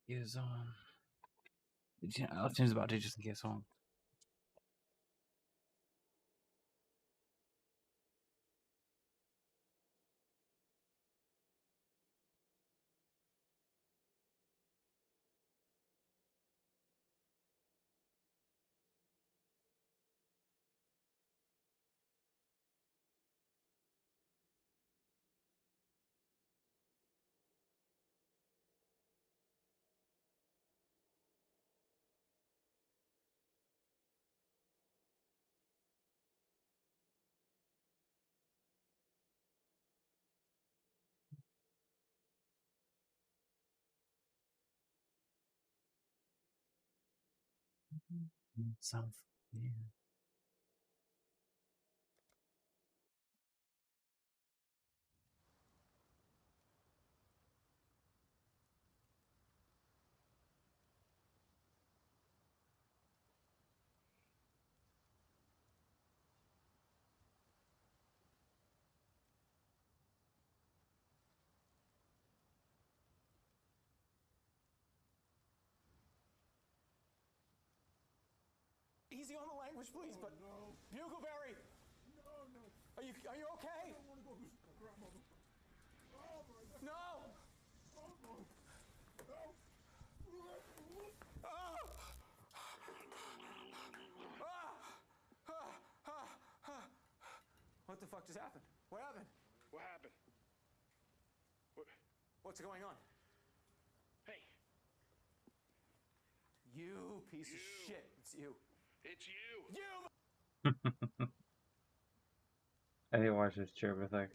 is I'll change about it just in case on. South. Yeah. Easy on the language, please, but no. Bugleberry! No. Are you okay? I don't want to go to grandmother. Oh my God. No! Oh no. No. What the fuck just happened? What happened? What happened? What's going on? Hey. You piece of shit. It's you. It's you. You! I didn't watch this trailer thing.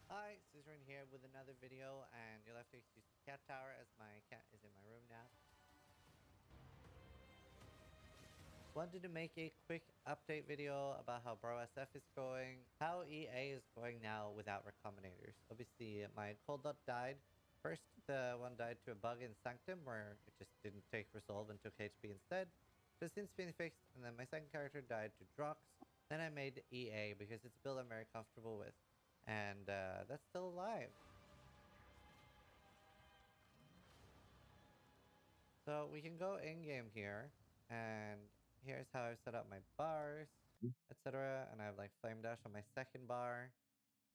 Hi, Scissorin here with another video, and you'll have to excuse the cat tower as my cat is in my room now. Wanted to make a quick update video about how Bro SF is going, how EA is going now without Recombinators. Obviously, my cold dot died. First, the one died to a bug in Sanctum where it just didn't take Resolve and took HP instead. It has since been fixed, and then my second character died to Drox. Then I made EA because it's a build I'm very comfortable with. And that's still alive. So we can go in-game here, and here's how I've set up my bars, etc. And I have like Flame Dash on my second bar.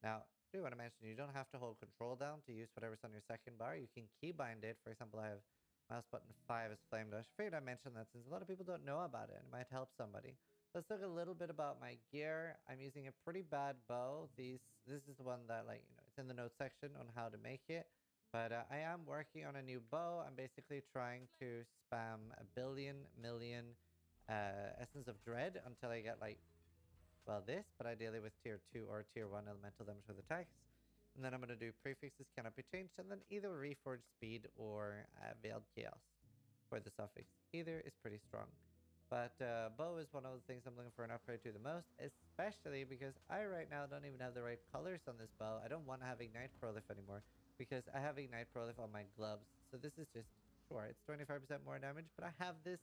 Now, I do want to mention you don't have to hold control down to use whatever's on your second bar. You can keybind it. For example, I have mouse button 5 as Flame Dash. Figured I mentioned that since a lot of people don't know about it and it might help somebody. Let's talk a little bit about my gear. I'm using a pretty bad bow. This is the one that, like, it's in the notes section on how to make it. But I am working on a new bow. I'm basically trying to spam a billion million Essence of Dread until I get, like, well, this, but ideally with tier 2 or tier 1 elemental damage with attacks. And then I'm going to do prefixes cannot be changed, and then either Reforged Speed or Veiled Chaos for the suffix. Either is pretty strong. But bow is one of the things I'm looking for an upgrade to the most, especially because I right now don't even have the right colors on this bow. I don't want to have Ignite Prolif anymore because I have Ignite Prolif on my gloves. So this is just, sure, it's 25% more damage, but I have this,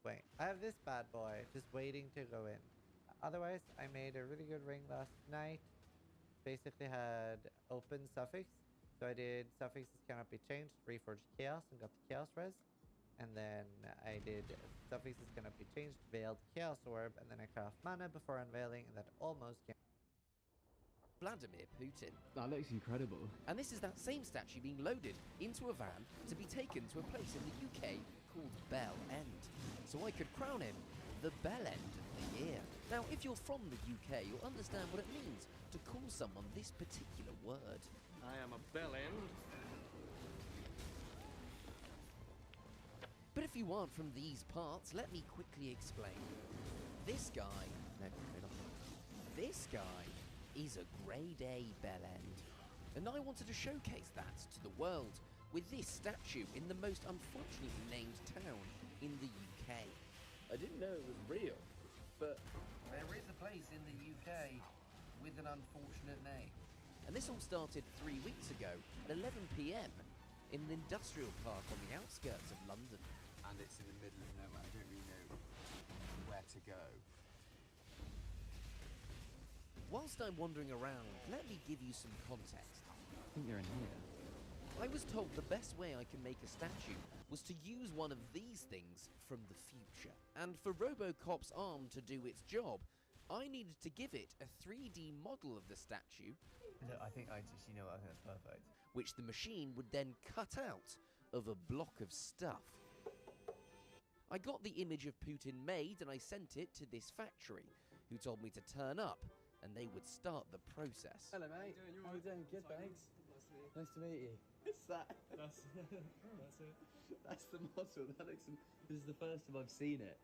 wait, I have this bad boy just waiting to go in. Otherwise, I made a really good ring last night. Basically had open suffix. So I did suffixes cannot be changed, reforged chaos, and got the chaos res. And then I did suffixes cannot be changed, veiled chaos orb, and then I craft mana before unveiling, and that almost came. Vladimir Putin. That looks incredible. And this is that same statue being loaded into a van to be taken to a place in the UK called Bell End. So I could crown him the Bell End of the Year. Now, if you're from the UK, you'll understand what it means to call someone this particular word. I am a Bell End. But if you aren't from these parts, let me quickly explain. This guy, no, not this guy is a grade A Bell End. And I wanted to showcase that to the world with this statue in the most unfortunately named town in the UK. I didn't know it was real, but there is a place in the UK with an unfortunate name. And this all started 3 weeks ago at 11 PM in an industrial park on the outskirts of London. And it's in the middle of nowhere. I don't really know where to go. Whilst I'm wandering around, let me give you some context. I think you're in here. I was told the best way I can make a statue was to use one of these things from the future. And for RoboCop's arm to do its job, I needed to give it a 3D model of the statue. Look, I think you know what, I think that's perfect. Which the machine would then cut out of a block of stuff. I got the image of Putin made and I sent it to this factory, who told me to turn up and they would start the process. Hello, mate. How you doing? Good, thanks. Nice to meet you. It's that. That's it. That's the model. That looks. This is the first time I've seen it.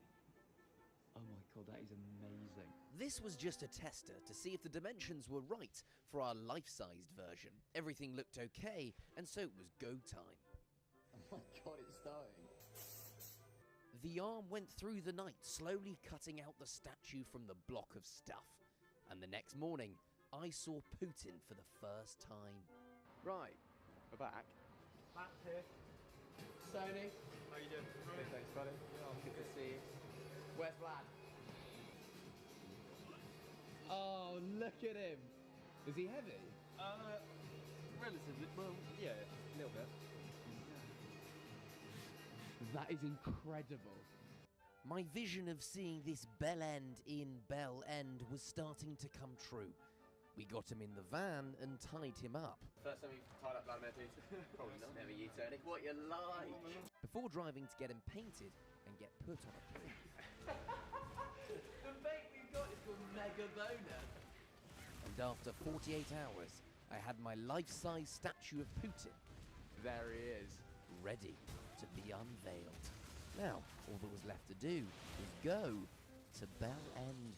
Oh my god, that is amazing. This was just a tester to see if the dimensions were right for our life-sized version. Everything looked okay, and so it was go time. Oh my god, it's starting. The arm went through the night, slowly cutting out the statue from the block of stuff. And the next morning, I saw Putin for the first time. Right, we're back. Matt here. Sony. How you doing? Good, thanks, buddy. Good to see you. Where's Vlad? Oh, look at him. Is he heavy? Relatively, well, yeah, a little bit. That is incredible. My vision of seeing this Bell End in Bell End was starting to come true. We got him in the van and tied him up. First time you've tied up Vladimir Putin? Probably not. Never you, Tony. What you like? Before driving to get him painted and get put on a plane. The bait we've got is called Mega Boner. And after 48 hours, I had my life-size statue of Putin There he is. ready to be unveiled. Now, all that was left to do was go to Bell End.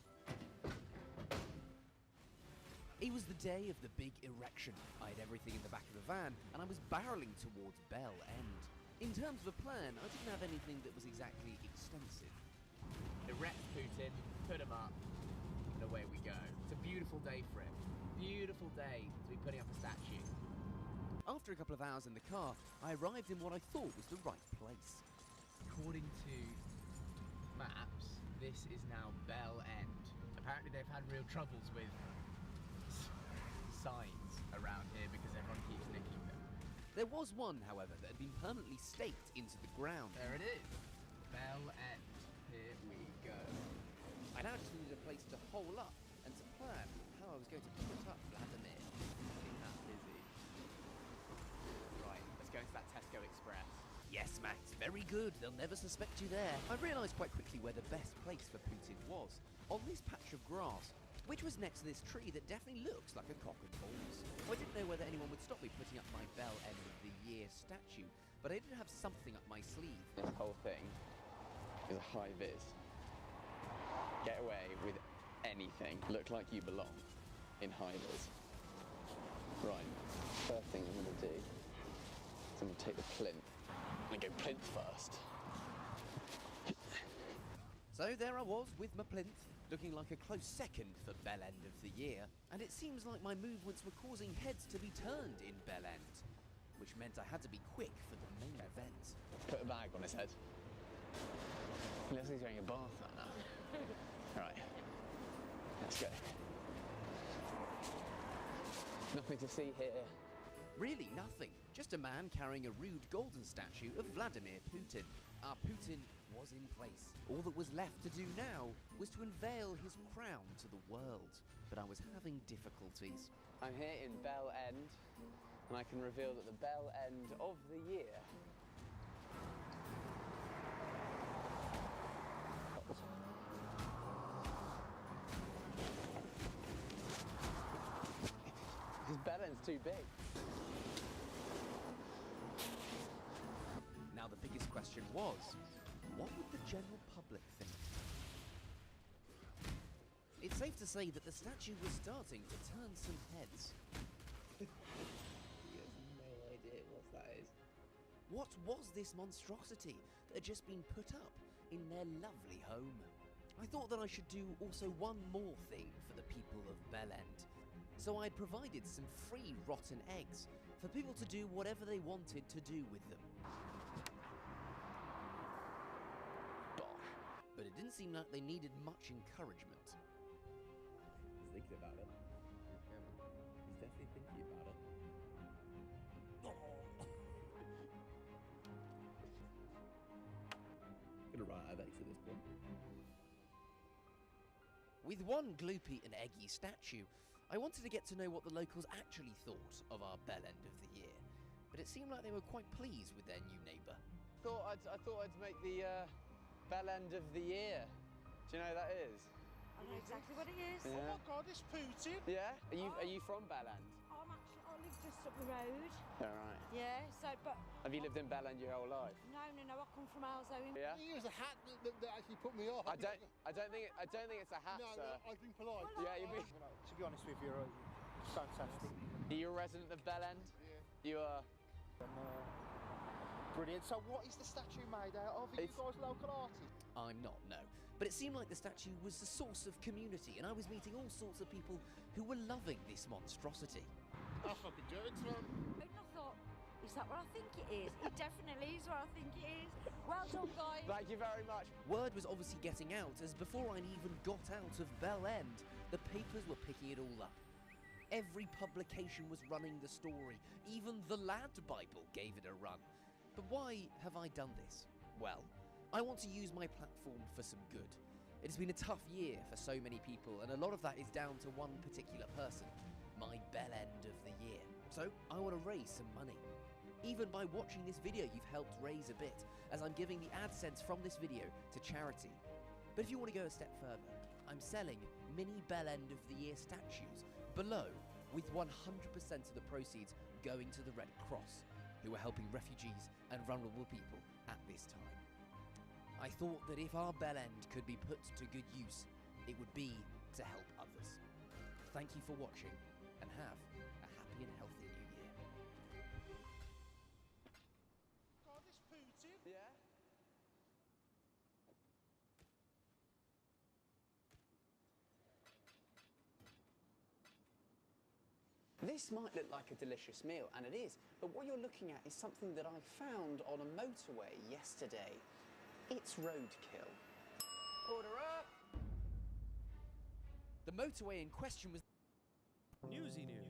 It was the day of the big erection. I had everything in the back of the van, and I was barreling towards Bell End. In terms of a plan, I didn't have anything that was exactly extensive. Erect Putin, put him up, and away we go. It's a beautiful day for him. Beautiful day to be putting up a statue. After a couple of hours in the car, I arrived in what I thought was the right place. According to maps, this is now Bell End. Apparently they've had real troubles with signs around here because everyone keeps nicking them. There was one, however, that had been permanently staked into the ground. There it is. Bell End. Here we go. I now just needed a place to hole up and to plan how I was going to put up Vladimir. Getting that busy. Right, let's go into that Tesco Express. Yes, Max, very good. They'll never suspect you there. I realised quite quickly where the best place for Putin was. On this patch of grass, which was next to this tree that definitely looks like a cock and balls. I didn't know whether anyone would stop me putting up my Bell End of the Year statue, but I did have something up my sleeve. This whole thing is a high vis. Get away with anything. Look like you belong in high vis. Right, first thing I'm going to do is I'm going to take the plinth. I'm going to go plinth first. So there I was with my plinth, looking like a close second for Bell End of the Year, and it seems like my movements were causing heads to be turned in Bell End, which meant I had to be quick for the main event. Put a bag on his head. He looks like he's wearing a bath right now. Right, let's go. Nothing to see here. Really nothing, just a man carrying a rude golden statue of Vladimir Putin. Our Putin was in place. All that was left to do now was to unveil his crown to the world. But I was having difficulties. I'm here in Bell End, and I can reveal that the Bell End of the Year His Bell End's too big. Now the biggest question was, what would the general public think? It's safe to say that the statue was starting to turn some heads. He has no idea what that is. What was this monstrosity that had just been put up in their lovely home? I thought that I should do also one more thing for the people of Bell End. So I provided some free rotten eggs for people to do whatever they wanted to do with them. But it didn't didn't seem like they needed much encouragement. He's thinking about it. He's definitely thinking about it. Gonna run out of eggs at this point. With one gloopy and eggy statue, I wanted to get to know what the locals actually thought of our bell end of the year, but it seemed like they were quite pleased with their new neighbour. I thought I'd make the bell end of the year. Do you know who that is? I know exactly what it is. Yeah. Oh my God, it's Putin. Yeah? Are you from Bell End? I live just up the road. Yeah, right. Yeah, so, but... Have you lived in Bell End your whole life? No, I come from Alzheimer. Yeah? I think it was a hat that actually put me off. I don't think it's a hat, No, sir. I've been polite. Yeah, you've been... To be honest with you, you're fantastic. Are you a resident of Bell End? Yeah. You are... Brilliant. So what is the statue made out of? Are you guys local artists? I'm not, no. But it seemed like the statue was the source of community, and I was meeting all sorts of people who were loving this monstrosity. I fucking do it, man. And I thought, is that what I think it is? It definitely is what I think it is. Well done, guys. Thank you very much. Word was obviously getting out, as before I'd even got out of Bell End, the papers were picking it all up. Every publication was running the story. Even the Lad Bible gave it a run. But why have I done this? Well, I want to use my platform for some good. It has been a tough year for so many people, and a lot of that is down to one particular person, my bell end of the year. So I want to raise some money. Even by watching this video, you've helped raise a bit, as I'm giving the AdSense from this video to charity. But if you want to go a step further, I'm selling mini bell end of the year statues below, with 100% of the proceeds going to the Red Cross, who are helping refugees and vulnerable people at this time. I thought that if our bell end could be put to good use, it would be to help others. Thank you for watching, and have a happy and healthy new year. God, it's Putin. Yeah? This might look like a delicious meal, and it is, but what you're looking at is something that I found on a motorway yesterday. It's roadkill. Order up! The motorway in question was Newsy news.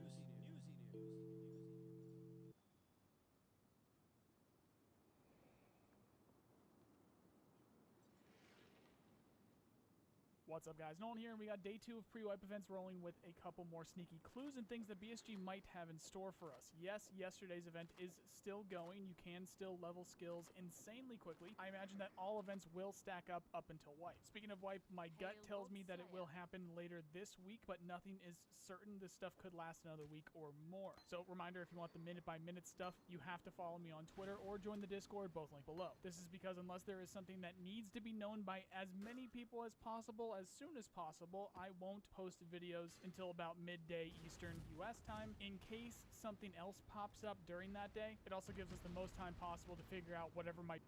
What's up, guys? Nolan here, and we got day 2 of pre-wipe events rolling with a couple more sneaky clues and things that BSG might have in store for us. Yes, yesterday's event is still going. You can still level skills insanely quickly. I imagine that all events will stack up until wipe. Speaking of wipe, my gut tells me that it will happen later this week, but nothing is certain. This stuff could last another week or more. So, reminder, if you want the minute-by-minute stuff, you have to follow me on Twitter or join the Discord, both linked below. This is because unless there is something that needs to be known by as many people as possible, as soon as possible, I won't post videos until about midday Eastern US time in case something else pops up during that day. It also gives us the most time possible to figure out whatever might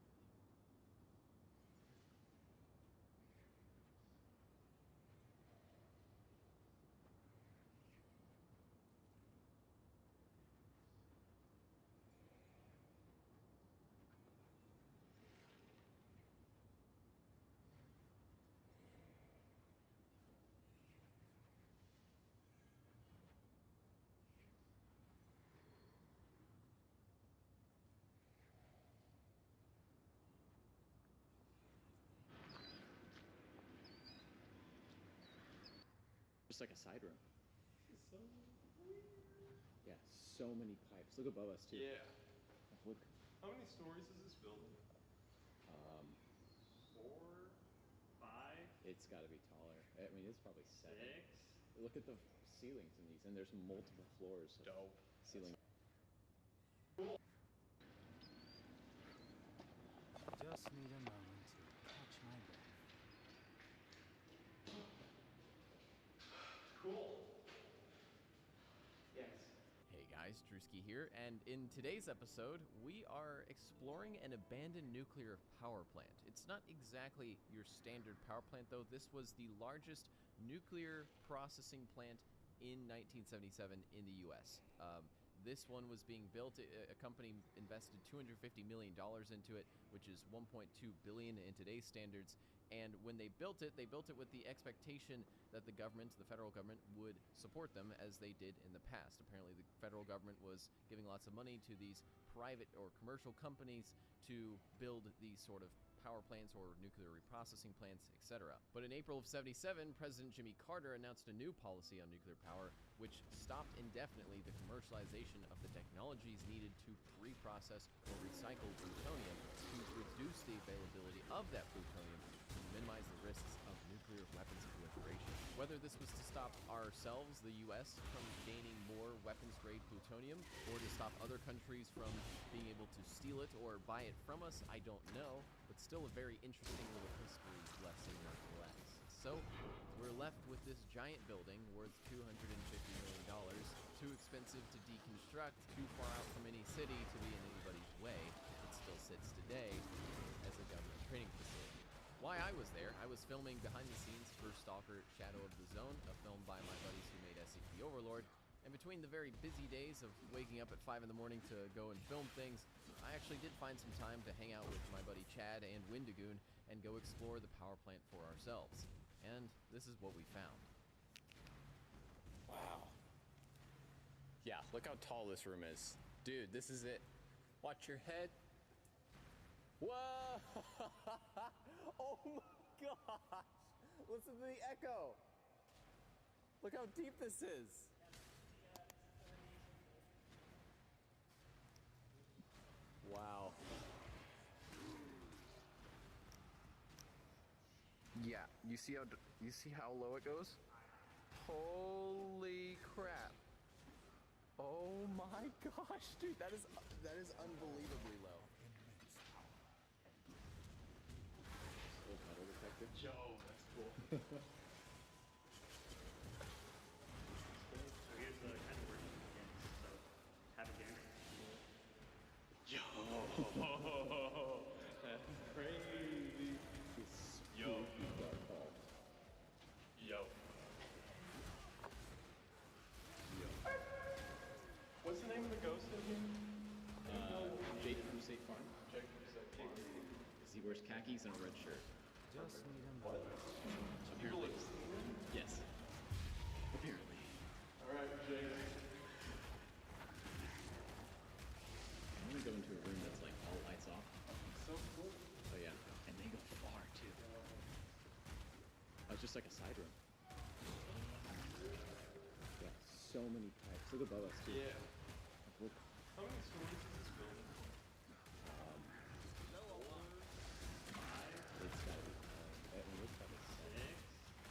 Just like a side room. Yeah, so many pipes. Look above us too. Yeah. Look. How many stories is this building? 4, 5. It's got to be taller. I mean, it's probably 7. 6. Look at the ceilings in these, and there's multiple floors. Of Dope. Ceiling. Just need a moment to catch my breath. Cool. Yes. Hey guys, Drewski here, and in today's episode, we are exploring an abandoned nuclear power plant. It's not exactly your standard power plant, though. This was the largest nuclear processing plant in 1977 in the US. This one was being built, a company invested $250 million into it, which is $1.2 billion in today's standards, And when they built it with the expectation that the government, the federal government, would support them as they did in the past. Apparently, the federal government was giving lots of money to these private or commercial companies to build these sort of power plants or nuclear reprocessing plants, etc. But in April of '77, President Jimmy Carter announced a new policy on nuclear power, which stopped indefinitely the commercialization of the technologies needed to reprocess or recycle plutonium to reduce the availability of that plutonium to minimize the risks of nuclear weapons proliferation. Whether this was to stop ourselves, the US, from gaining more weapons-grade plutonium, or to stop other countries from being able to steal it or buy it from us, I don't know, but still a very interesting little history lesson nonetheless. So, we're left with this giant building worth $250 million, too expensive to deconstruct, too far out from any city to be in anybody's way. It still sits today as a government training facility. Why I was there, I was filming behind the scenes for Stalker Shadow of the Zone, a film by my buddies who made SCP Overlord, and between the very busy days of waking up at 5 in the morning to go and film things, I actually did find some time to hang out with my buddy Chad and Windigoon and go explore the power plant for ourselves. And this is what we found. Wow. Yeah, look how tall this room is. Dude, this is it. Watch your head. Whoa! Oh my gosh! Listen to the echo! Look how deep this is! Wow. Yeah, you see how low it goes? Holy crap. Oh my gosh, dude, that is unbelievably low. Metal detector. Yo, that's cool. So here's the kind of working again. So have a gander. Yo, that's crazy. Yo. Yo. What's the name of the ghost in here? Jake from State Farm. Jake from State Farm. He wears khakis and a red shirt. Just need a What? You believe this? Yes. Apparently. Alright, Jake. I want to go into a room that's like all lights off. So cool. Oh yeah. And they go far too. Oh, it's just like a side room. Yeah, so many pipes. Look above us too. Yeah. Look. How many stories is this building? It's gotta be. It looks like it's 6.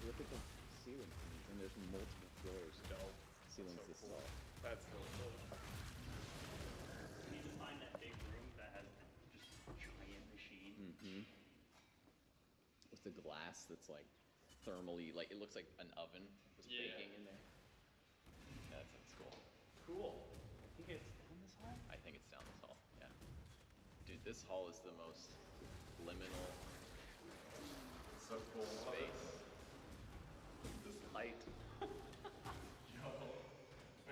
Look at the ceiling fans, and there's multiple floors. Dope. Ceilings So this cool. tall. That's so cool. We need to find that big room that has just giant machine. Mm-hmm. With the glass that's like thermally, like it looks like an oven was baking in there. Yeah, that sounds cool. Cool. I think it's down this hall? I think it's down this hall. Yeah. Dude, this hall is the most liminal So cool. space. This light. Yo.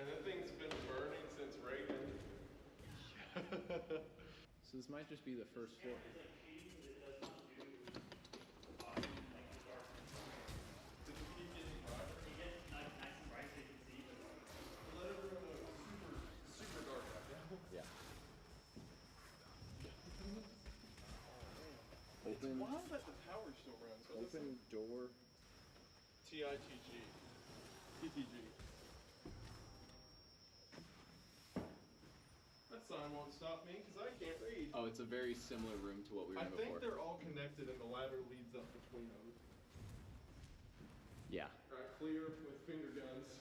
And that thing's been burning since Reagan. So this might just be the first floor. Yeah. Open. Wow, that the power still runs. What is Open it? door. TITG. TTG. That sign won't stop me because I can't read. Oh, it's a very similar room to what we were I in think before. they're all connected and the ladder leads up between them. Yeah. Alright, clear with finger guns.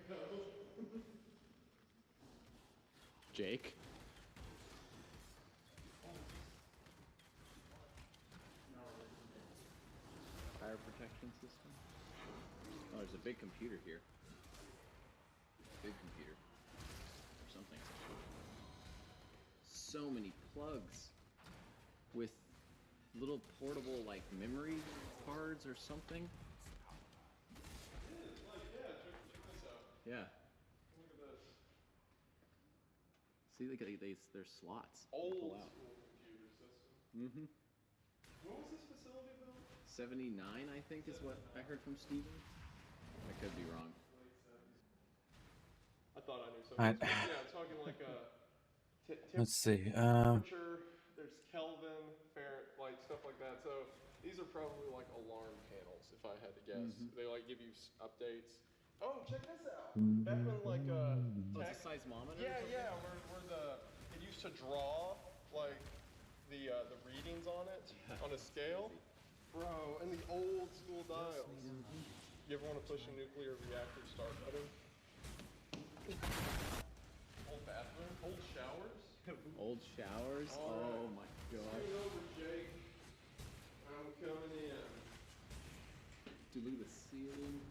Go. Jake. Fire protection system. Oh, there's a big computer here. Big computer. Or something. So many plugs with little portable like memory cards or something. Yeah, check this out. Yeah. Look at this. See, there's slots. Old Pull out. school computer system. Mm-hmm. When was this facility built? 79, I think, is what I heard from Steven. I could be wrong. I thought I knew something. Alright. Yeah, talking like Let's see. temperature. There's Kelvin, Fahrenheit, like stuff like that. So these are probably like alarm panels, if I had to guess. They like give you updates. Oh, check this out. Back when like It's a seismometer. yeah, where it used to draw like the readings on it on a scale. Bro, and the old school dials. You ever want to push a nuclear reactor start button? Old bathroom, old showers. Old showers? Oh my god. Scoot over, Jake. I'm coming in. Dude, look at the ceiling.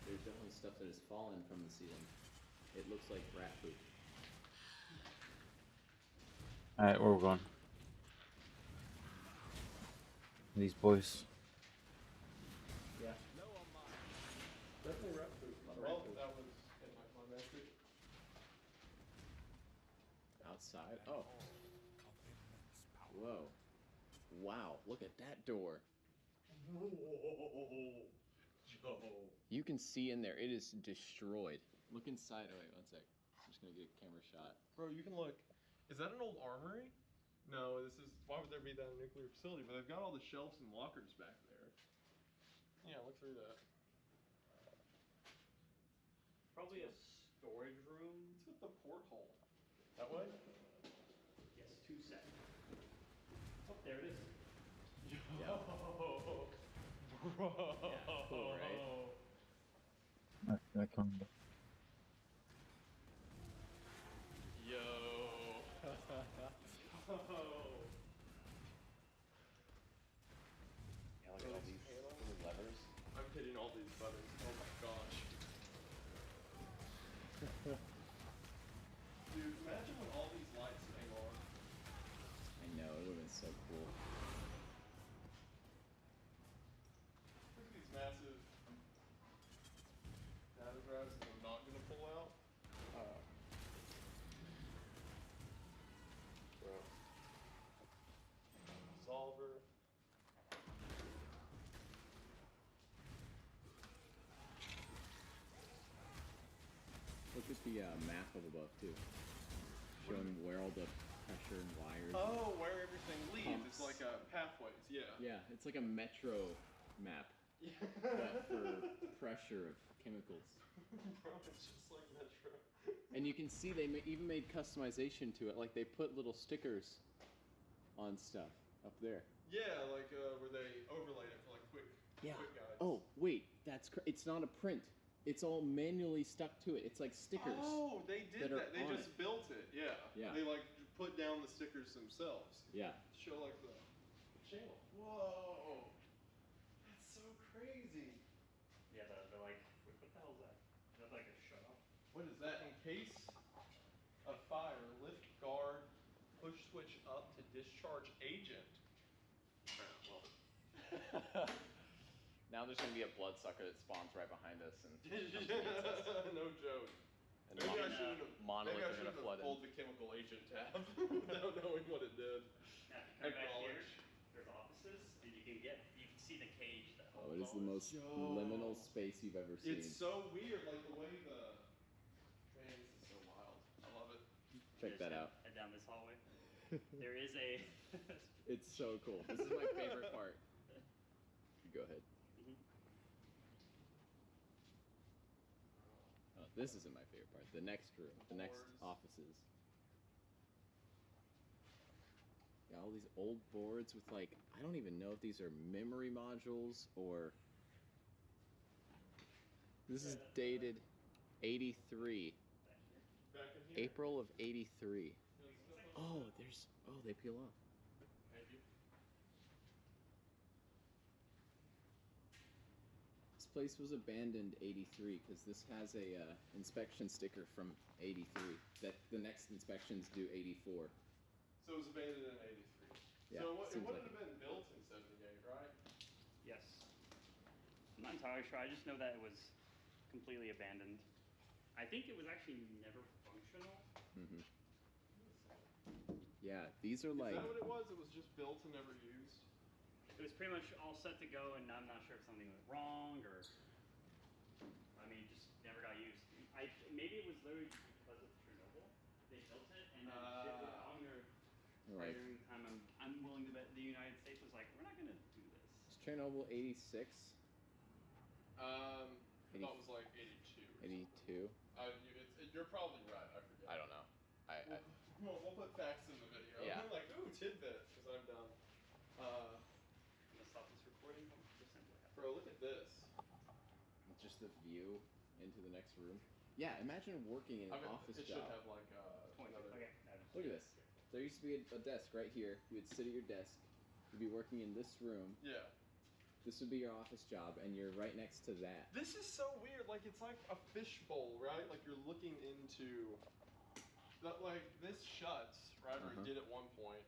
There's definitely stuff that has fallen from the ceiling. It looks like rat poop. Alright, where we're going? These boys. Yeah. Definitely rat food. Well, that was anticlimactic. Outside? Oh. Whoa. Wow, look at that door. Whoa, Joe. You can see in there, it is destroyed. Look inside. Oh, wait, one sec. I'm just gonna get a camera shot. Bro, you can look. Is that an old armory? No, this is. Why would there be that in a nuclear facility? But they've got all the shelves and lockers back there. Yeah, look through that. Probably a storage room. What's with the porthole? That way? Yes, 2 seconds. Oh, there it is. Yo. Bro. Yeah, cool, right? I come back. Yo. Yeah, look at all these little levers. I'm hitting all these buttons. Oh my gosh. Dude, imagine when all these lights came on. I know, it would have been so cool. Look at these massive data drives that I'm not going to pull out. Bro. Solver. Look at the map up above, too. Showing where all the pressure and wires. Oh, where everything leads. Pumps. It's like pathways, yeah. Yeah, it's like a metro map. But for pressure of chemicals. Bro, it's just like Metro. And you can see they even made customization to it. Like they put little stickers on stuff up there. Yeah, like where they overlaid it for like quick guides. Oh, wait, it's not a print. It's all manually stuck to it. It's like stickers. Oh, they did that. They just built it. Yeah. Yeah. They like put down the stickers themselves. Yeah. Show like the channel. Whoa. That's so crazy. Yeah, the like, what the hell is that? Is that like a shut off? What is that? In case of fire, lift guard, push switch up to discharge agent. Well. Now there's gonna be a bloodsucker that spawns right behind us and No joke. and Maybe I should have monoliths are gonna flood in. pulled the chemical agent tab without knowing what it did. Yeah, if you come back here, there's offices, and you can see the cage that holds Oh, it is the most liminal space you've ever seen. It's so weird, like the way man, this is so wild. I love it. Check that out. Head down this hallway. There is a. It's so cool. This is my favorite part. You go ahead. Oh, this isn't my favorite part. The next room, the next offices. Got all these old boards with like, I don't even know if these are memory modules or. This is dated 83. April of 83. Oh, they peel off. This place was abandoned 83 because this has a inspection sticker from 83 that the next inspections do 84. So it was abandoned in 83. Yeah, So it seems wouldn't like have been built in 78, right? Yes. I'm not entirely sure. I just know that it was completely abandoned. I think it was actually never functional. Mm-hmm. Yeah, these are like... Is that what it was? It was just built and never used? It was pretty much all set to go, and I'm not sure if something went wrong or... I mean, just never got used. Maybe it was literally because of Chernobyl. They built it, and then shit went wrong there. Right during the time I'm willing to bet the United States was like, we're not gonna do this. Is Chernobyl 86? I thought it was like 82. 82? You're probably right. I forget. I don't know. We'll put facts in the video. Yeah. I'm like, ooh, tidbit, because I'm dumb. I'm gonna stop this recording. Just simply have Bro, look at this. Just the view into the next room. Yeah, imagine working in an office it job. Should have like another... Okay. Look at this. There used to be a desk right here. You would sit at your desk. You'd be working in this room. Yeah. This would be your office job, and you're right next to that. This is so weird. Like, it's like a fishbowl, right? Like, you're looking into... Like, this shuts, right? Or it did at one point.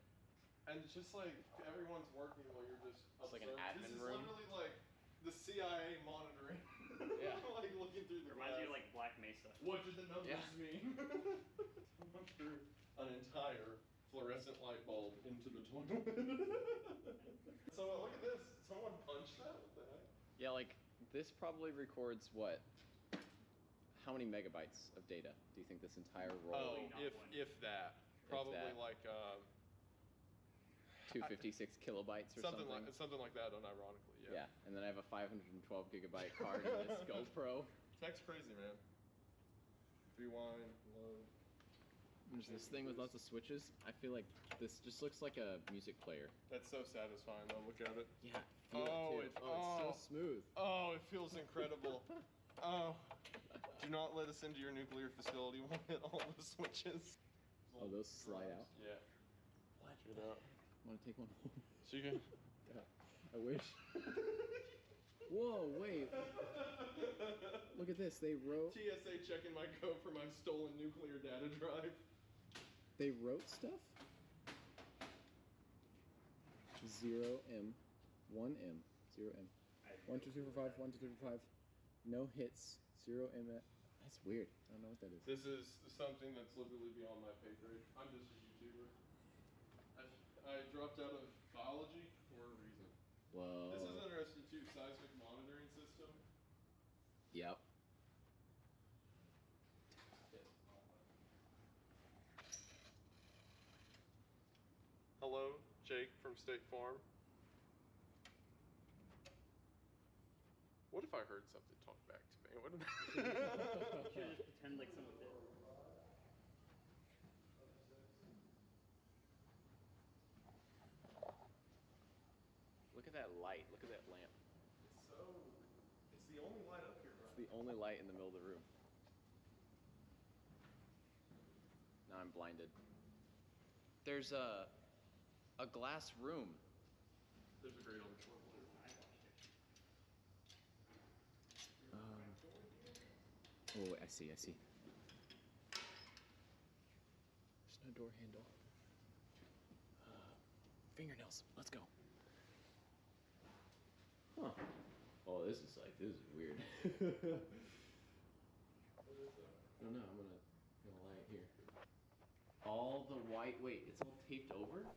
And it's just like, everyone's working while you're just It's like an admin room. This is literally like the CIA monitoring. Yeah. Like, looking through the Reminds me glass. of like Black Mesa. What did the numbers mean? Someone threw an entire fluorescent light bulb into the toilet. So look at this. Did someone punch that? What the heck? Yeah, like, this probably records what? How many megabytes of data do you think this entire roll? If that. Probably that. like 256 kilobytes or something. Something like that, unironically. Yeah. Yeah, and then I have a 512 gigabyte card in this GoPro. Tech's crazy, man. Rewind, load. There's this thing with lots of switches. I feel like this just looks like a music player. That's so satisfying though, look at it. Yeah. It's so smooth. Oh, it feels incredible. Oh. Do not let us into your nuclear facility. We'll hit all the switches. Oh, those slide out? Yeah. What? Check it out. Want to take one home? So you can... I wish. Whoa, wait. Look at this. They wrote... TSA checking my code for my stolen nuclear data drive. They wrote stuff? 0M. 1M. 0M. 1, 2, 3, 4, 5. 1, 2, 3, 4, 5. No hits. 0M. That's weird. I don't know what that is. This is something that's literally beyond my pay grade. I'm just a YouTuber. I dropped out of biology for a reason. Whoa. This is interesting too. Seismic monitoring system. Yep. Hello, Jake from State Farm. What if I heard something talk back to me? What did Should just pretend like someone did. Look at that light. Look at that lamp. It's the only light up here, right? It's the only light in the middle of the room. Now I'm blinded. There's a glass room. There's a grate on the floor. Oh, I see. There's no door handle. Fingernails. Let's go. Huh. Oh, this is weird. I don't know. I'm gonna lie it here. All the white. Wait, it's all taped over? What?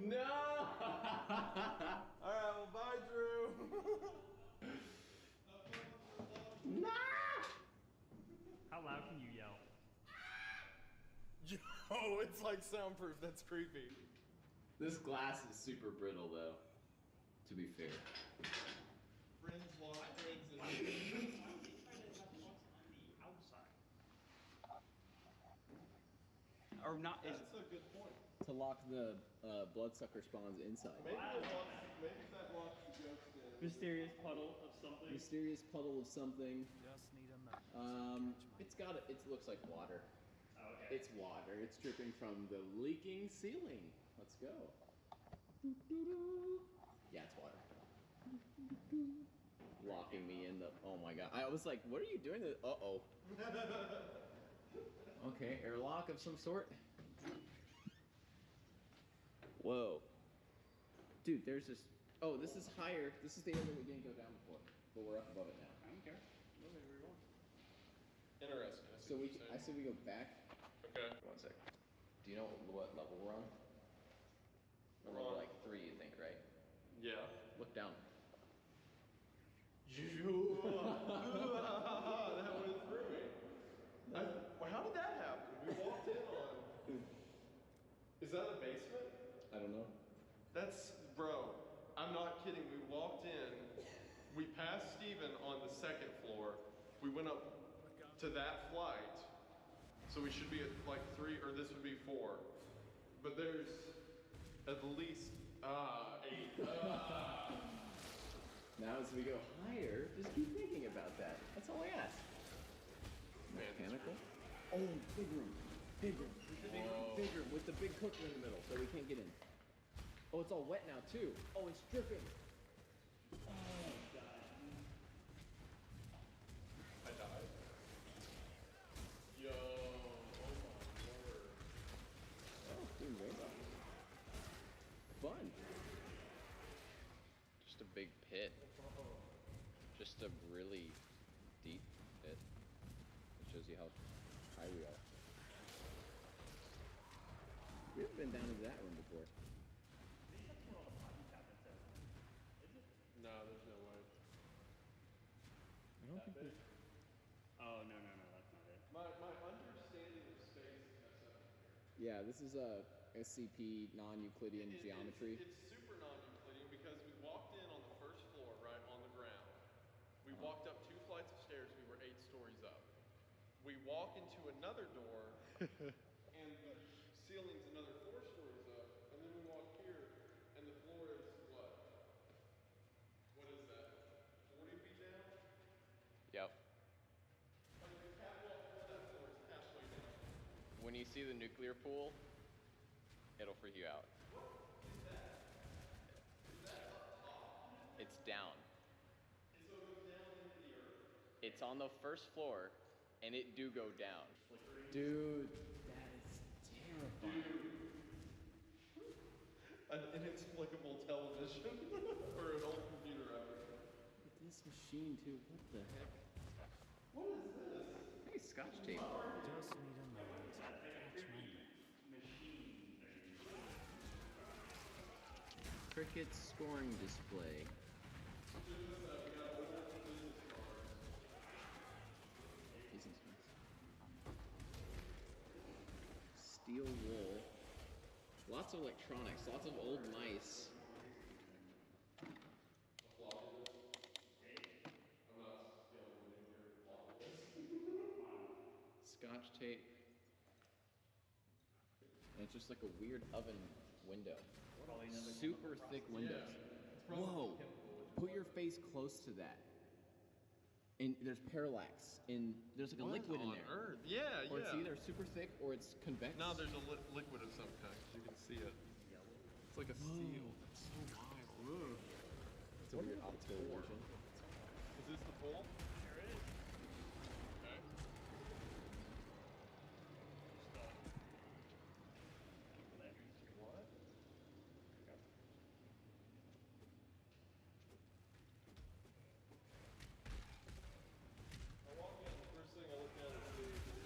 No! Alright, well, bye, Drew. No! How loud can you yell? Yo, it's like soundproof. That's creepy. This glass is super brittle, though. To be fair. Friends lost friends and... Or not? That's a good point. To lock the bloodsucker spawns inside. Maybe that locks the ghost in. Mysterious puddle of something. Mysterious puddle of something. Just need a moment. It looks like water. Oh, okay. It's water. It's dripping from the leaking ceiling. Let's go. Yeah, it's water. Locking me in the... Oh my god. I was like, what are you doing? Uh-oh. Okay, airlock of some sort. Whoa. Dude, there's this. Oh, this is higher. This is the area we didn't go down before, but we're up above it now. I don't care. Go wherever you want. Interesting. I said we go back. Okay. 1 sec. Do you know what level we're on? We're on like 3, you think, right? Yeah. Look down. That went through me. How did that happen? We walked in on. Is that a basement? I don't know. That's, bro, I'm not kidding. We walked in, we passed Steven on the 2nd floor, we went up to that flight, so we should be at like 3, or this would be 4. But there's at least, 8. Now as we go higher, just keep thinking about that. That's all I ask. Mechanical? Oh, big room. Big room. Big room with the big cooker in the middle so we can't get in. Oh, it's all wet now too. Oh, it's dripping. Oh, God. I died. Yo, oh my word. Oh, doing rainbow. Fun. Just a big pit. Just a really deep pit. It shows you how high we are. We haven't been down into that room before. No, there's no way. I don't think we... Oh, no, that's not it. My understanding of space is messed up here. Yeah, this is a SCP non-Euclidean geometry. It's super non-Euclidean because we walked in on the 1st floor, right, on the ground. We walked up 2 flights of stairs, we were 8 stories up. We walk into another door, and the ceiling's another 4 stories up, and then we walk here, and the floor is what? What is that? 40 feet down? Yep. Like the catwalk for that floor is halfway down. When you see the nuclear pool, it'll freak you out. What is that? Is that up top? It's down. And so it goes down into the earth? It's on the 1st floor, and it do go down. Dude, that is terrifying. An inexplicable television or an old computer rather. This machine too, what the heck? What is this? Hey, scotch tape. Just need a moment to catch my breath. Cricket scoring display. Jesus Christ. Steel wool. Lots of electronics, lots of old mice. Scotch tape. And it's just like a weird oven window. Super thick windows. Whoa! Put your face close to that. And there's parallax. And there's like a liquid in there. Earth? Yeah, Or it's either super thick or it's convex. No, there's a liquid of some kind. You can see it. It's like a seal. It's so wild. It's a weird optical illusion. Is this the pool? There it is. Okay. What? I walk in, the first thing I look at is the...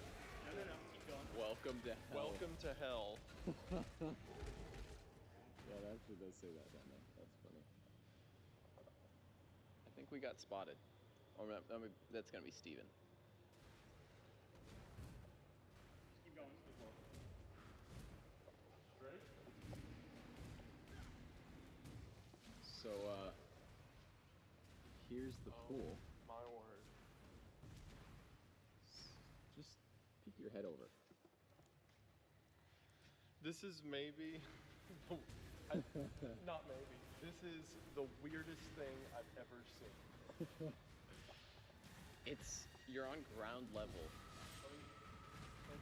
No, keep going. Welcome to hell. Welcome to hell. Yeah, it actually does say that, doesn't it? That's funny. I think we got spotted. Or that's gonna be Steven. Just keep going. Straight? So, here's the pool. My word. Just peek your head over. This is maybe... not maybe. This is the weirdest thing I've ever seen. You're on ground level. Let me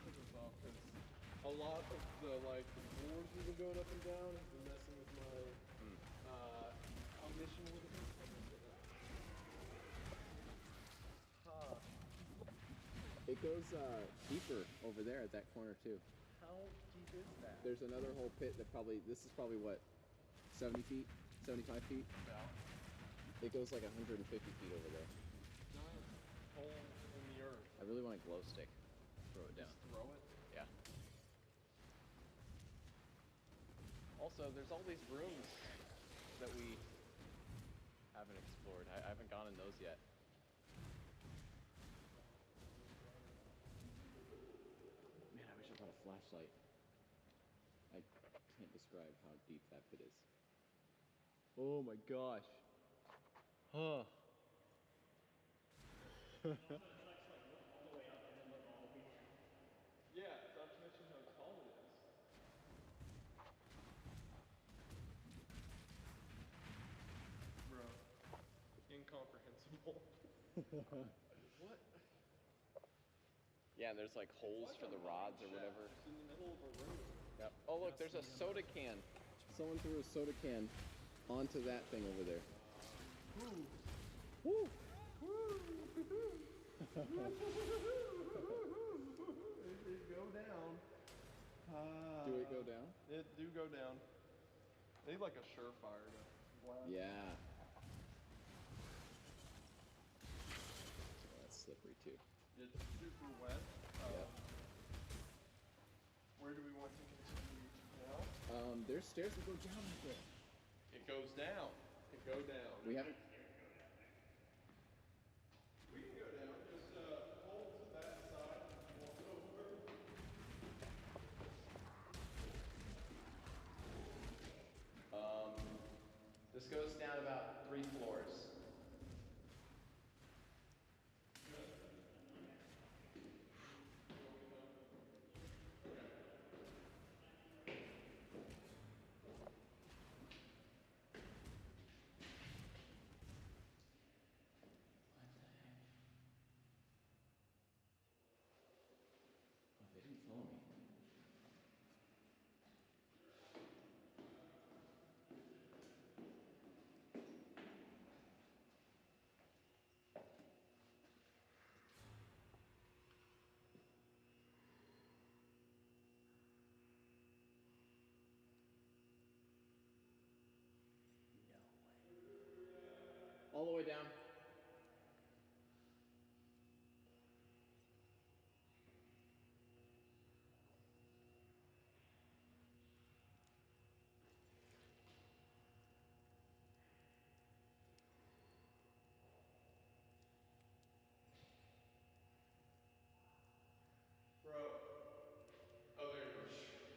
take this off because a lot of the the boards we've been going up and down have been messing with my cognition a little bit. It goes deeper over there at that corner too. How deep is that? There's another whole pit that this is probably what, 70 feet, 75 feet? About. It goes like 150 feet over there. Giant hole in the earth. I really want a glow stick. Throw it down. Just throw it? Yeah. Also, there's all these rooms that we haven't explored. I haven't gone in those yet. Man, I wish I brought a flashlight. I can't describe how deep that pit is. Oh my gosh. Huh. Yeah, not to mention how tall it is. Bro. Incomprehensible. What? Yeah, and there's like holes for the rods or whatever. It's in the middle of a room. Yep. Oh look, there's a soda can. Someone threw a soda can onto that thing over there. Woo! Woo! It go down. Do it go down? It do go down. They need like a surefire to blast. Yeah. Oh, that's slippery too. It's super wet. Yep. Where do we want to continue now? There's stairs that go down right there. It goes down. It go down. We haven't. We can go down. Just hold to that side and walk over. This goes down about 3 floors. Oh, they didn't follow me. All the way down. Bro. Oh, there you are.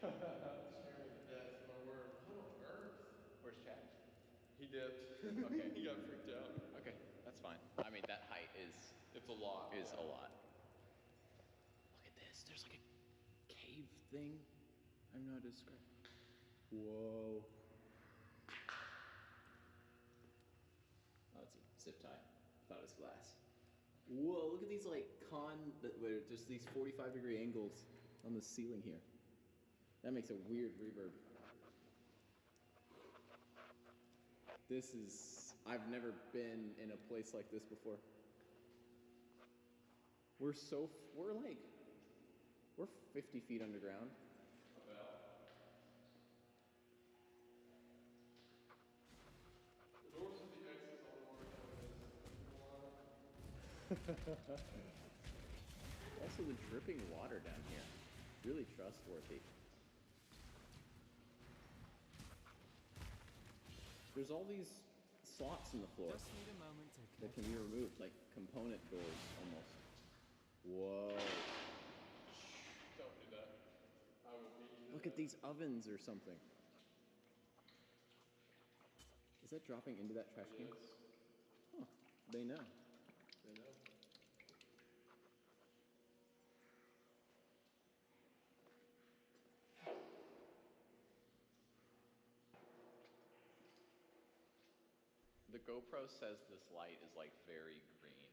Scared me to death, my word. What on earth? Where's Chad? He dipped. Okay. He got freaked out. Okay, that's fine. I mean, that height is It's a lot. a lot. Look at this. There's like a cave thing. I don't know how to describe. Whoa. Oh, it's a zip tie. Thought it was glass. Whoa, look at these like where just these 45-degree angles on the ceiling here. That makes a weird reverb. I've never been in a place like this before. We're 50 feet underground. The doors of the exits on the water Also, the dripping water down here. Really trustworthy. There's all these slots in the floor Just need a moment to that can be removed, like component doors almost. Whoa. Don't do that. I will beat you. Look at these ovens or something. Is that dropping into that trash can? Yes. Huh. They know. They know. The GoPro says this light is like very green.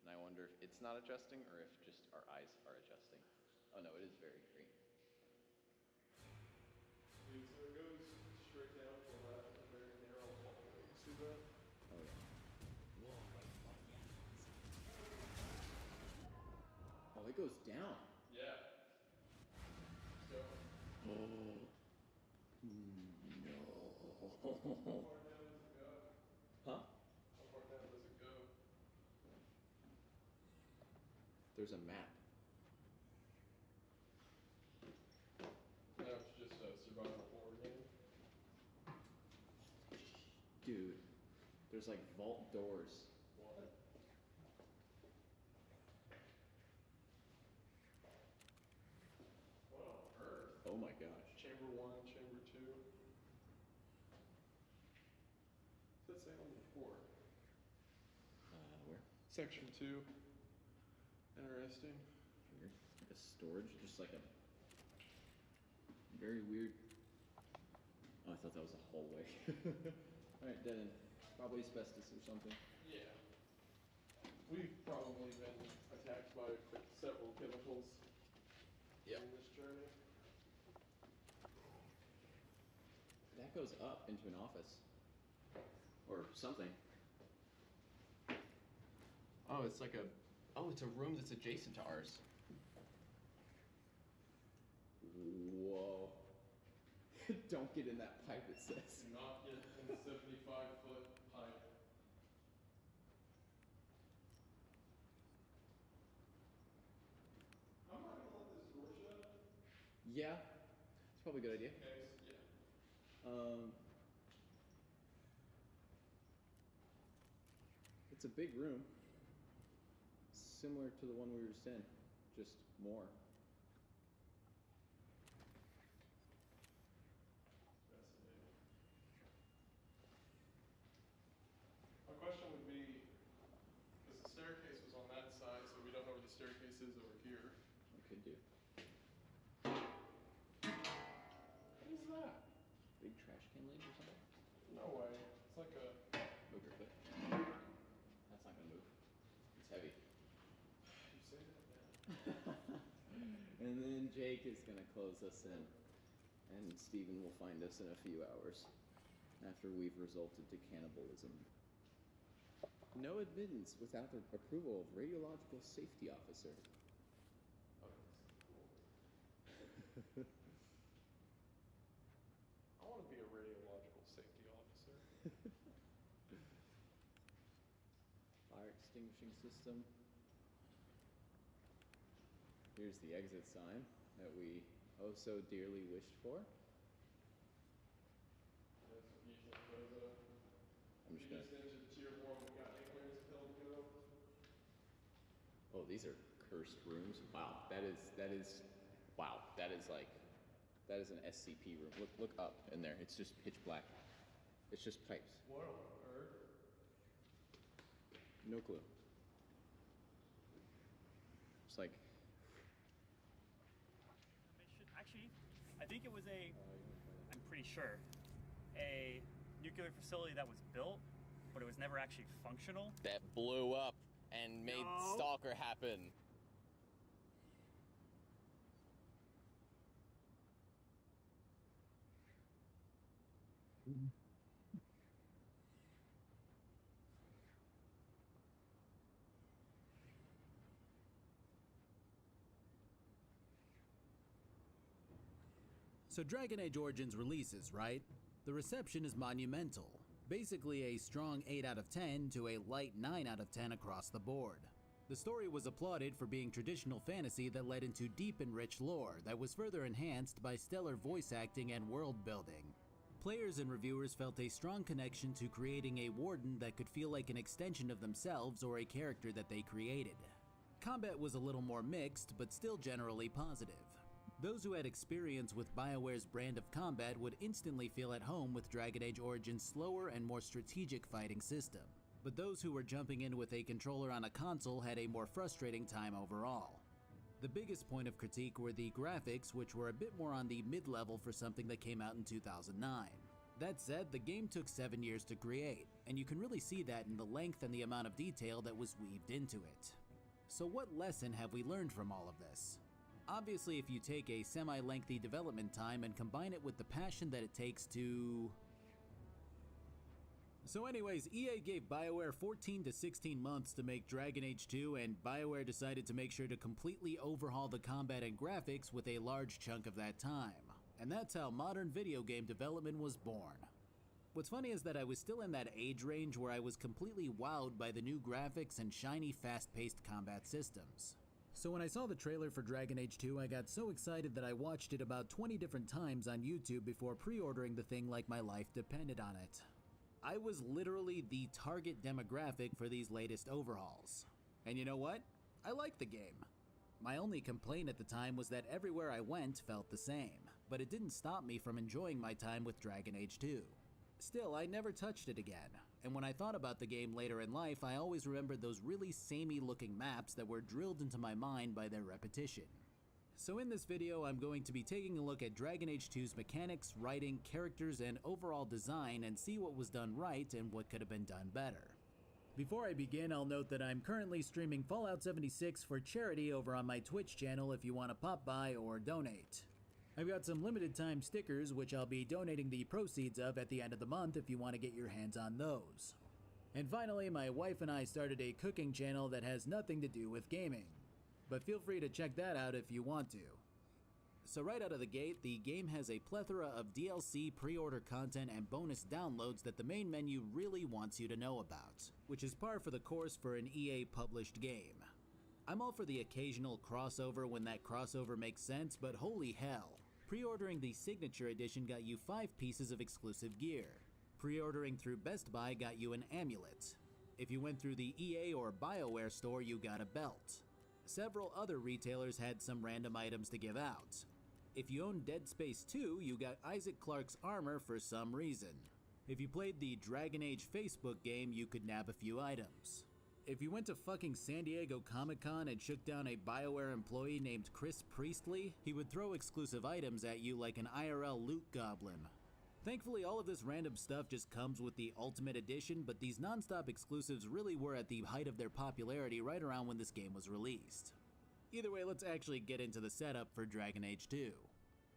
And I wonder if it's not adjusting or if just our eyes are adjusting. Oh no, it is very green. Dude, so it goes straight down to the left, a very narrow hallway. You see that? Oh yeah. Whoa, wait, oh, it goes down. Yeah. Huh? There's a map. No, it's just a survival horror game. Dude, there's like vault doors. What? What on earth? Oh my gosh. Chamber 1, Chamber 2. What's that say on the report? Where? Section 2. Interesting. Weird. Like a storage, just like a very weird. Oh, I thought that was a hallway. Alright, dead end. Probably asbestos or something. Yeah. We've probably been attacked by several chemicals in this journey. That goes up into an office. Or something. Oh, it's like a... Oh, it's a room that's adjacent to ours. Whoa. Don't get in that pipe, it says. Do not get in the 75-foot pipe. I'm not gonna let this door shut. Yeah, it's probably a good idea. Okay, yeah. It's a big room. Similar to the one we were just in, just more. My question would be, because the staircase was on that side, so we don't know where the staircase is over here. We could do. What is that? Big trash can lid or something? No way. It's like a... Move your foot. That's not gonna move. It's heavy. You say that now. And then Jake is gonna close us in. And Steven will find us in a few hours. After we've resulted to cannibalism. No admittance without the approval of radiological safety officer. Oh, that's cool. I want to be a radiological safety officer. Fire extinguishing system. Here's the exit sign that we oh so dearly wished for. That's what you think was I'm just gonna... entered tier 1, we got 8 minutes until we go. Oh, these are cursed rooms. Wow, that is wow, that is an SCP room. Look up in there. It's just pitch black. It's just pipes. What on earth? No clue. It's like Actually, I think it was I'm pretty sure, a nuclear facility that was built, but it was never actually functional. that blew up and made No. Stalker happen. So Dragon Age Origins releases, right? The reception is monumental. Basically a strong 8 out of 10 to a light 9 out of 10 across the board. The story was applauded for being traditional fantasy that led into deep and rich lore that was further enhanced by stellar voice acting and world building. Players and reviewers felt a strong connection to creating a warden that could feel like an extension of themselves or a character that they created. Combat was a little more mixed, but still generally positive. Those who had experience with BioWare's brand of combat would instantly feel at home with Dragon Age Origins' slower and more strategic fighting system. But those who were jumping in with a controller on a console had a more frustrating time overall. The biggest point of critique were the graphics, which were a bit more on the mid-level for something that came out in 2009. That said, the game took 7 years to create, and you can really see that in the length and the amount of detail that was weaved into it. So what lesson have we learned from all of this? Obviously, if you take a semi-lengthy development time and combine it with the passion that it takes to... So anyways, EA gave BioWare 14 to 16 months to make Dragon Age 2, and BioWare decided to make sure to completely overhaul the combat and graphics with a large chunk of that time. And that's how modern video game development was born. What's funny is that I was still in that age range where I was completely wowed by the new graphics and shiny, fast-paced combat systems. So when I saw the trailer for Dragon Age 2, I got so excited that I watched it about 20 different times on YouTube before pre-ordering the thing like my life depended on it. I was literally the target demographic for these latest overhauls. And you know what? I liked the game. My only complaint at the time was that everywhere I went felt the same, but it didn't stop me from enjoying my time with Dragon Age 2. Still, I never touched it again, and when I thought about the game later in life, I always remembered those really samey looking maps that were drilled into my mind by their repetition. So in this video, I'm going to be taking a look at Dragon Age 2's mechanics, writing, characters, and overall design and see what was done right and what could have been done better. Before I begin, I'll note that I'm currently streaming Fallout 76 for charity over on my Twitch channel if you want to pop by or donate. I've got some limited time stickers which I'll be donating the proceeds of at the end of the month if you want to get your hands on those. And finally, my wife and I started a cooking channel that has nothing to do with gaming, but feel free to check that out if you want to. So right out of the gate, the game has a plethora of DLC, pre-order content, and bonus downloads that the main menu really wants you to know about, which is par for the course for an EA published game. I'm all for the occasional crossover when that crossover makes sense, but holy hell. Pre-ordering the Signature Edition got you 5 pieces of exclusive gear. Pre-ordering through Best Buy got you an amulet. If you went through the EA or BioWare store, you got a belt. Several other retailers had some random items to give out. If you owned Dead Space 2, you got Isaac Clarke's armor for some reason. If you played the Dragon Age Facebook game, you could nab a few items. If you went to fucking San Diego Comic-Con and shook down a BioWare employee named Chris Priestley, he would throw exclusive items at you like an IRL loot goblin. Thankfully, all of this random stuff just comes with the Ultimate Edition, but these non-stop exclusives really were at the height of their popularity right around when this game was released. Either way, let's actually get into the setup for Dragon Age 2.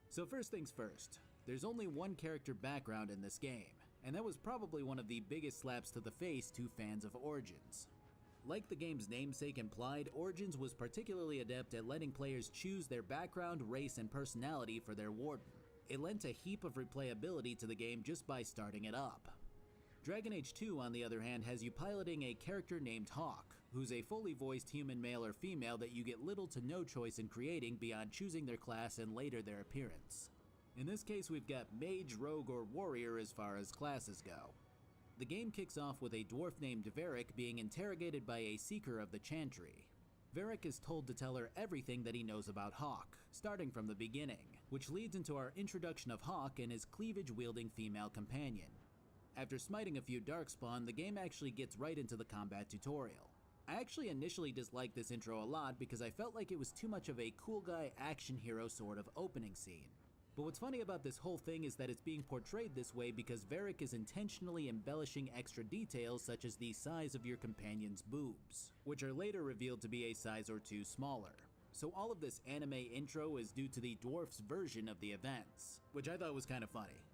So first things first, there's only one character background in this game, and that was probably one of the biggest slaps to the face to fans of Origins. Like the game's namesake implied, Origins was particularly adept at letting players choose their background, race, and personality for their warden. It lent a heap of replayability to the game just by starting it up. Dragon Age 2, on the other hand, has you piloting a character named Hawk, who's a fully voiced human male or female that you get little to no choice in creating beyond choosing their class and later their appearance. In this case, we've got Mage, Rogue, or Warrior as far as classes go. The game kicks off with a dwarf named Varric being interrogated by a Seeker of the Chantry. Varric is told to tell her everything that he knows about Hawk, starting from the beginning, which leads into our introduction of Hawk and his cleavage-wielding female companion. After smiting a few Darkspawn, the game actually gets right into the combat tutorial. I actually initially disliked this intro a lot because I felt like it was too much of a cool guy action hero sort of opening scene. But what's funny about this whole thing is that it's being portrayed this way because Varric is intentionally embellishing extra details such as the size of your companion's boobs, which are later revealed to be a size or two smaller. So all of this anime intro is due to the dwarf's version of the events, which I thought was kind of funny.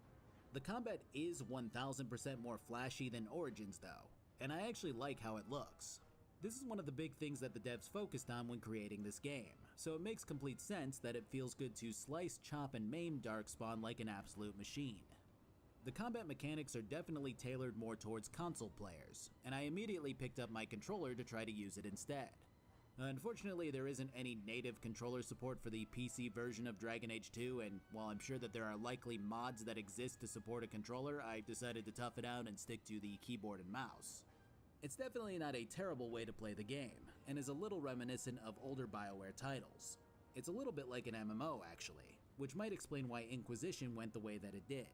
The combat is 1000% more flashy than Origins though, and I actually like how it looks. This is one of the big things that the devs focused on when creating this game, so it makes complete sense that it feels good to slice, chop, and maim Darkspawn like an absolute machine. The combat mechanics are definitely tailored more towards console players, and I immediately picked up my controller to try to use it instead. Unfortunately, there isn't any native controller support for the PC version of Dragon Age 2, and while I'm sure that there are likely mods that exist to support a controller, I decided to tough it out and stick to the keyboard and mouse. It's definitely not a terrible way to play the game, and is a little reminiscent of older BioWare titles. It's a little bit like an MMO actually, which might explain why Inquisition went the way that it did.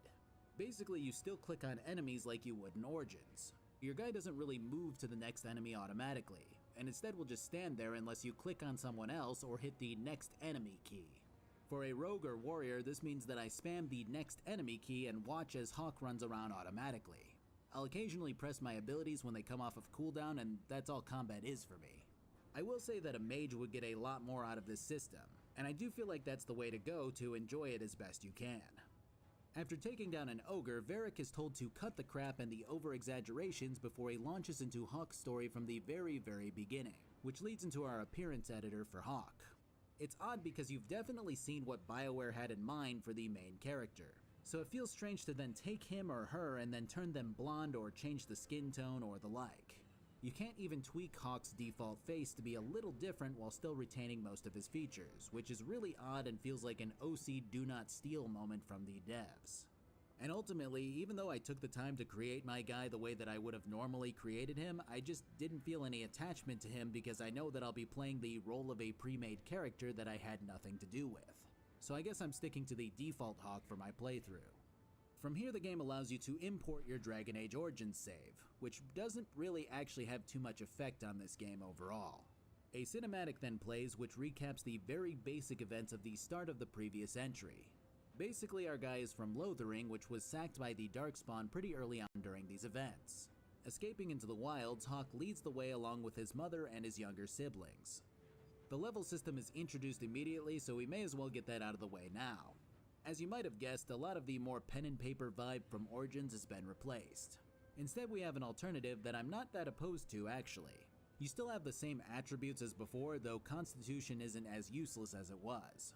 Basically, you still click on enemies like you would in Origins. Your guy doesn't really move to the next enemy automatically, and instead will just stand there unless you click on someone else or hit the next enemy key. For a rogue or warrior, this means that I spam the next enemy key and watch as Hawk runs around automatically. I'll occasionally press my abilities when they come off of cooldown, and that's all combat is for me. I will say that a mage would get a lot more out of this system, and I do feel like that's the way to go to enjoy it as best you can. After taking down an ogre, Varric is told to cut the crap and the over-exaggerations before he launches into Hawk's story from the very, very beginning, which leads into our appearance editor for Hawk. It's odd because you've definitely seen what BioWare had in mind for the main character, so it feels strange to then take him or her and then turn them blonde or change the skin tone or the like. You can't even tweak Hawk's default face to be a little different while still retaining most of his features, which is really odd and feels like an OC do not steal moment from the devs. And ultimately, even though I took the time to create my guy the way that I would have normally created him, I just didn't feel any attachment to him because I know that I'll be playing the role of a pre-made character that I had nothing to do with. So I guess I'm sticking to the default Hawk for my playthrough. From here, the game allows you to import your Dragon Age Origins save, which doesn't really actually have too much effect on this game overall. A cinematic then plays which recaps the very basic events of the start of the previous entry. Basically, our guy is from Lothering, which was sacked by the Darkspawn pretty early on during these events. Escaping into the wilds, Hawk leads the way along with his mother and his younger siblings. The level system is introduced immediately, so we may as well get that out of the way now. As you might have guessed, a lot of the more pen and paper vibe from Origins has been replaced. Instead, we have an alternative that I'm not that opposed to, actually. You still have the same attributes as before, though Constitution isn't as useless as it was.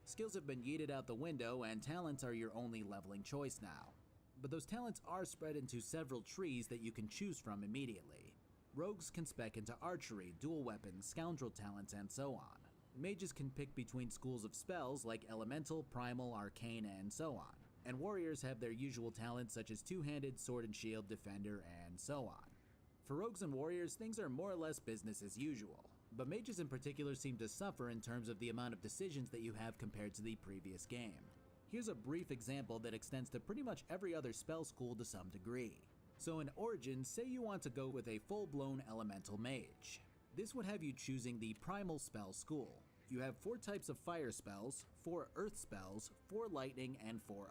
Skills have been yeeted out the window, and talents are your only leveling choice now. But those talents are spread into several trees that you can choose from immediately. Rogues can spec into archery, dual weapons, scoundrel talents, and so on. Mages can pick between schools of spells like elemental, primal, arcane, and so on. And warriors have their usual talents such as two-handed, sword and shield, defender, and so on. For rogues and warriors, things are more or less business as usual, but mages in particular seem to suffer in terms of the amount of decisions that you have compared to the previous game. Here's a brief example that extends to pretty much every other spell school to some degree. So in Origins, say you want to go with a full-blown elemental mage. This would have you choosing the primal spell school. You have 4 types of fire spells, 4 earth spells, 4 lightning, and 4